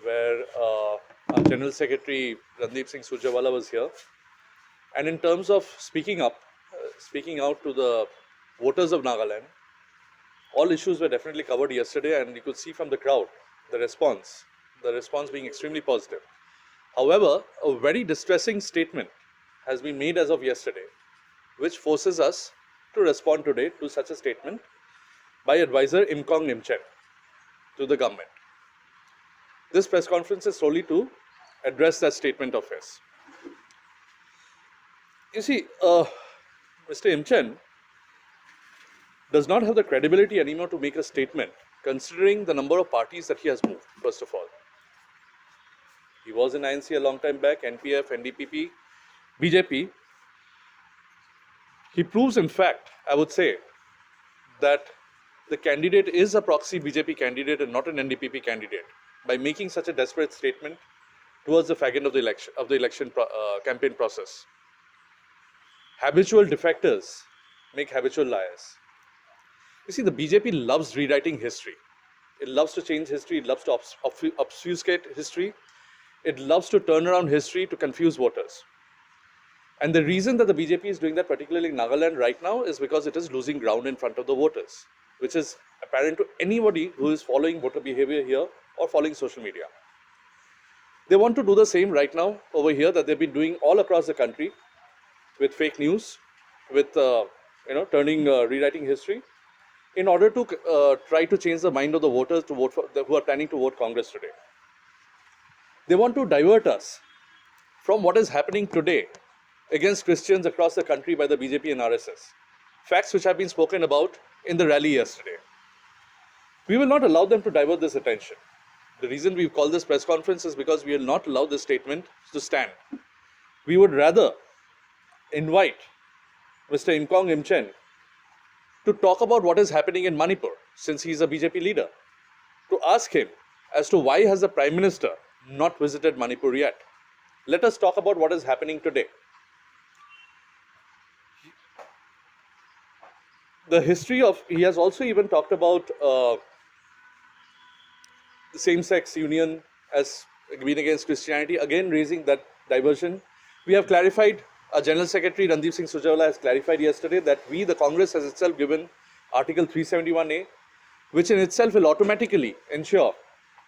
where our General Secretary Randeep Singh Surjewala was here. And in terms of speaking out to the voters of Nagaland, all issues were definitely covered yesterday, and you could see from the crowd the response being extremely positive. However, a very distressing statement has been made as of yesterday, which forces us to respond today to such a statement by advisor Imkong Imchen to the government. This press conference is solely to address that statement of his. You see, Mr. Imchen does not have the credibility anymore to make a statement, considering the number of parties that he has moved, first of all. He was in INC a long time back, NPF, NDPP, BJP. He proves, in fact, I would say, that the candidate is a proxy BJP candidate and not an NDPP candidate by making such a desperate statement towards the fag end of the election campaign process. Habitual defectors make habitual liars. You see, the BJP loves rewriting history. It loves to change history. It loves to obfuscate history. It loves to turn around history to confuse voters. And the reason that the BJP is doing that, particularly in Nagaland right now, is because it is losing ground in front of the voters, which is apparent to anybody who is following voter behavior here or following social media. They want to do the same right now over here that they've been doing all across the country with fake news, with rewriting history, in order to try to change the mind of the voters to vote for who are planning to vote Congress today. They want to divert us from what is happening today against Christians across the country by the BJP and RSS. Facts which have been spoken about in the rally yesterday. We will not allow them to divert this attention. The reason we've called this press conference is because we will not allow this statement to stand. We would rather invite Mr. Imkong Imchen to talk about what is happening in Manipur, since he is a BJP leader, to ask him as to why has the Prime Minister not visited Manipur yet. Let us talk about what is happening today. The history of, he has also even talked about the same-sex union as being against Christianity, again raising that diversion. We have clarified, our General Secretary Randeep Singh Surjewala has clarified yesterday that the Congress has itself given Article 371A, which in itself will automatically ensure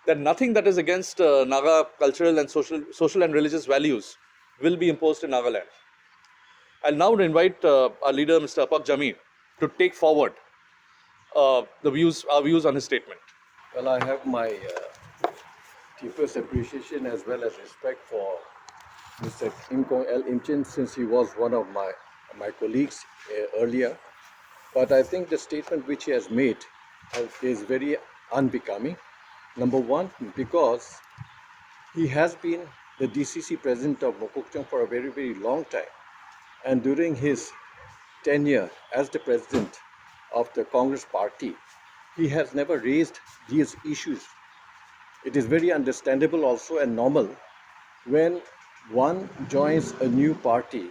that nothing that is against Naga cultural and social and religious values will be imposed in Nagaland. I'll now invite our leader, Mr. Apak Jameen, to take forward our views on his statement. Well, I have my deepest appreciation as well as respect for Mr. Imkong L Imchen, since he was one of my colleagues earlier. But I think the statement which he has made is very unbecoming. Number one, because he has been the DCC president of Mokokchung for a very, very long time. And during his tenure as the president of the Congress party, he has never raised these issues. It is very understandable also and normal when one joins a new party,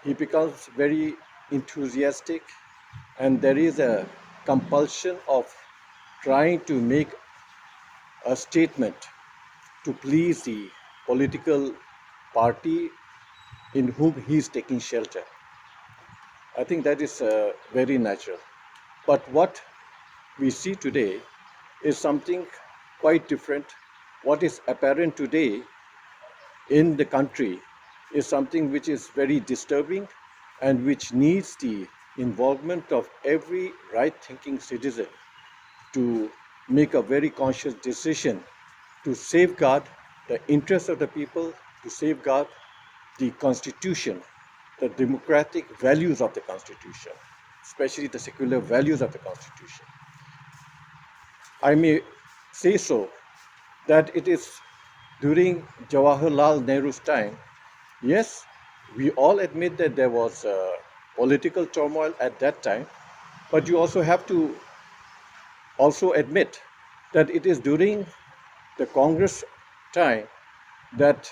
he becomes very enthusiastic and there is a compulsion of trying to make a statement to please the political party in whom he is taking shelter. I think that is very natural. But what we see today is something quite different. What is apparent today in the country is something which is very disturbing and which needs the involvement of every right-thinking citizen to make a very conscious decision to safeguard the interests of the people, to safeguard the Constitution, the democratic values of the Constitution, especially the secular values of the Constitution. I may say so that it is during Jawaharlal Nehru's time. Yes, we all admit that there was political turmoil at that time, but you also have to also admit that it is during the Congress time that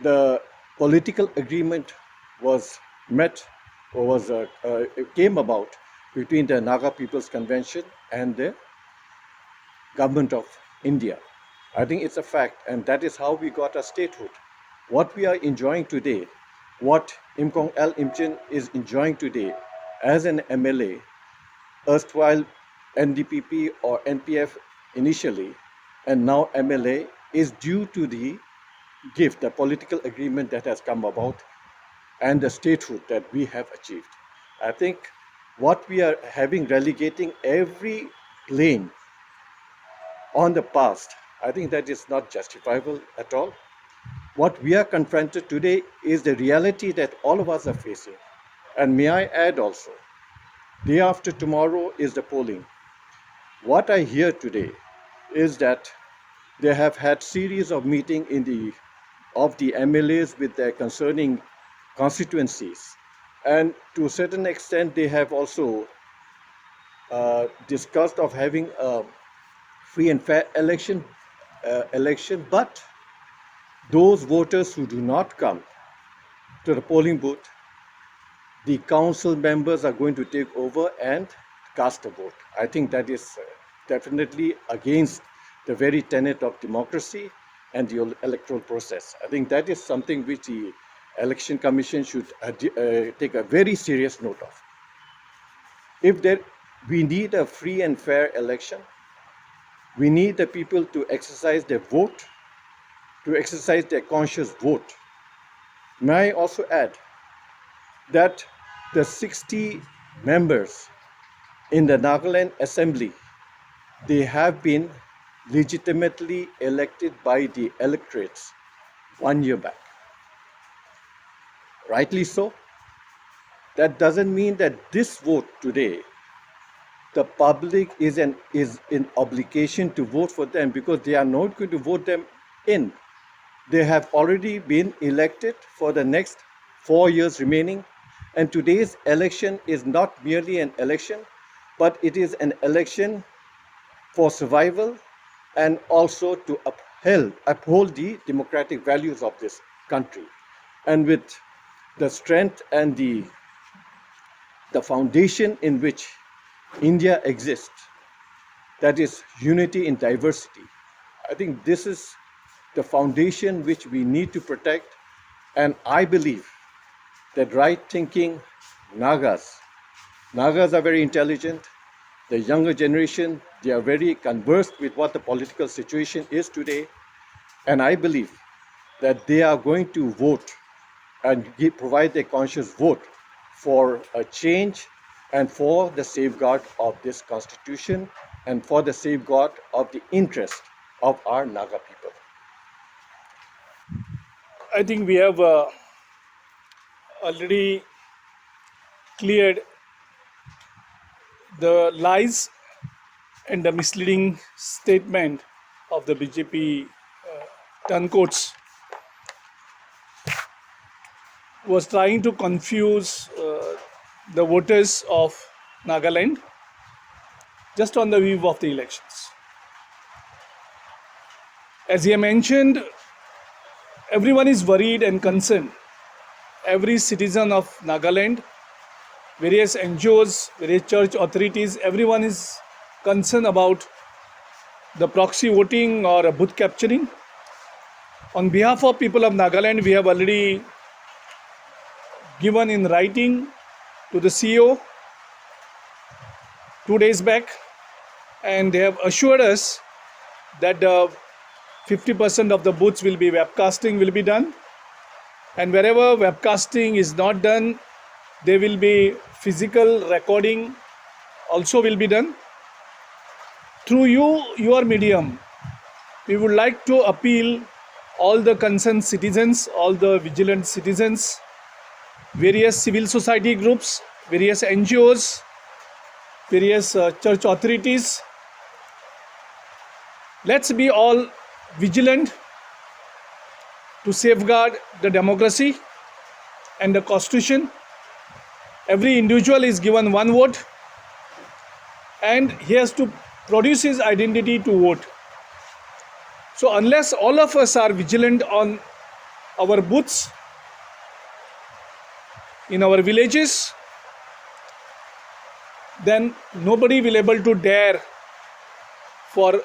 the political agreement was met or came about between the Naga People's Convention and the government of India. I think it's a fact, and that is how we got our statehood. What we are enjoying today, what Imkong L Imchen is enjoying today as an MLA, erstwhile NDPP or NPF initially, and now MLA, is due to the gift, the political agreement that has come about, and the statehood that we have achieved. I think what we are having, relegating every blame on the past, I think that is not justifiable at all. What we are confronted today is the reality that all of us are facing. And may I add also, day after tomorrow is the polling. What I hear today is that they have had series of meeting of the MLAs with their concerning constituencies, and to a certain extent they have also discussed of having a free and fair election, but those voters who do not come to the polling booth, the council members are going to take over and cast a vote. I think that is definitely against the very tenet of democracy and the electoral process. I think that is something which the Election Commission should take a very serious note of. We need a free and fair election. We need the people to exercise their vote, to exercise their conscious vote. May I also add that the 60 members in the Nagaland Assembly, they have been legitimately elected by the electorates 1 year back. Rightly so. That doesn't mean that this vote today, the public is in obligation to vote for them, because they are not going to vote them in. They have already been elected for the next 4 years remaining. And today's election is not merely an election, but it is an election for survival and also to uphold the democratic values of this country. And with the strength and the foundation in which India exists, that is unity in diversity. I think this is the foundation which we need to protect. And I believe that right-thinking Nagas are very intelligent. The younger generation, they are very conversed with what the political situation is today. And I believe that they are going to vote and provide their conscious vote for a change and for the safeguard of this constitution and for the safeguard of the interest of our Naga people. I think we have already cleared the lies and the misleading statement of the BJP turncoats was trying to confuse the voters of Nagaland just on the eve of the elections. As he mentioned, everyone is worried and concerned. Every citizen of Nagaland, various NGOs, various church authorities, everyone is concerned about the proxy voting or a booth capturing. On behalf of people of Nagaland, we have already given in writing to the CEO 2 days back, and they have assured us that 50% of the booths will be webcasting will be done, and wherever webcasting is not done, there will be physical recording also will be done. Through your medium, we would like to appeal all the concerned citizens, all the vigilant citizens, various civil society groups, various NGOs, various church authorities. Let's be all vigilant to safeguard the democracy and the constitution. Every individual is given one vote and he has to produce his identity to vote. So unless all of us are vigilant on our booths, in our villages, then nobody will able to dare for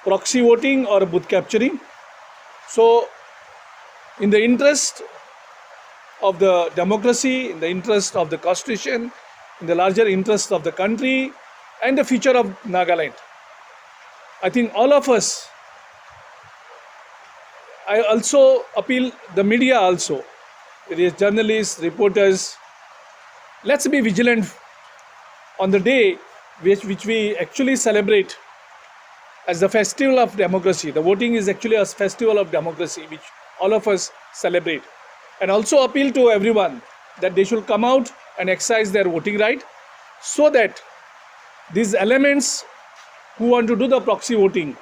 proxy voting or booth capturing. So, in the interest of the democracy, in the interest of the constitution, in the larger interest of the country and the future of Nagaland, I think all of us, I also appeal the media also, it is journalists, reporters, let's be vigilant on the day which we actually celebrate as the festival of democracy. The voting is actually a festival of democracy which all of us celebrate. And also appeal to everyone that they should come out and exercise their voting right so that these elements who want to do the proxy voting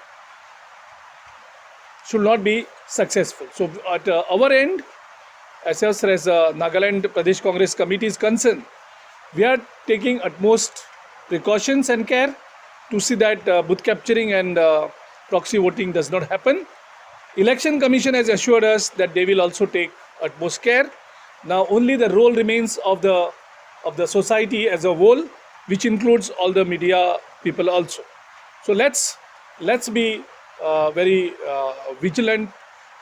should not be successful. So at our end, as far as Nagaland Pradesh Congress Committee is concerned, we are taking utmost precautions and care to see that booth capturing and proxy voting does not happen. Election Commission has assured us that they will also take utmost care. Now only the role remains of the society as a whole, which includes all the media people also. So let's be very vigilant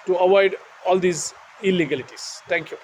to avoid all these illegalities. Thank you.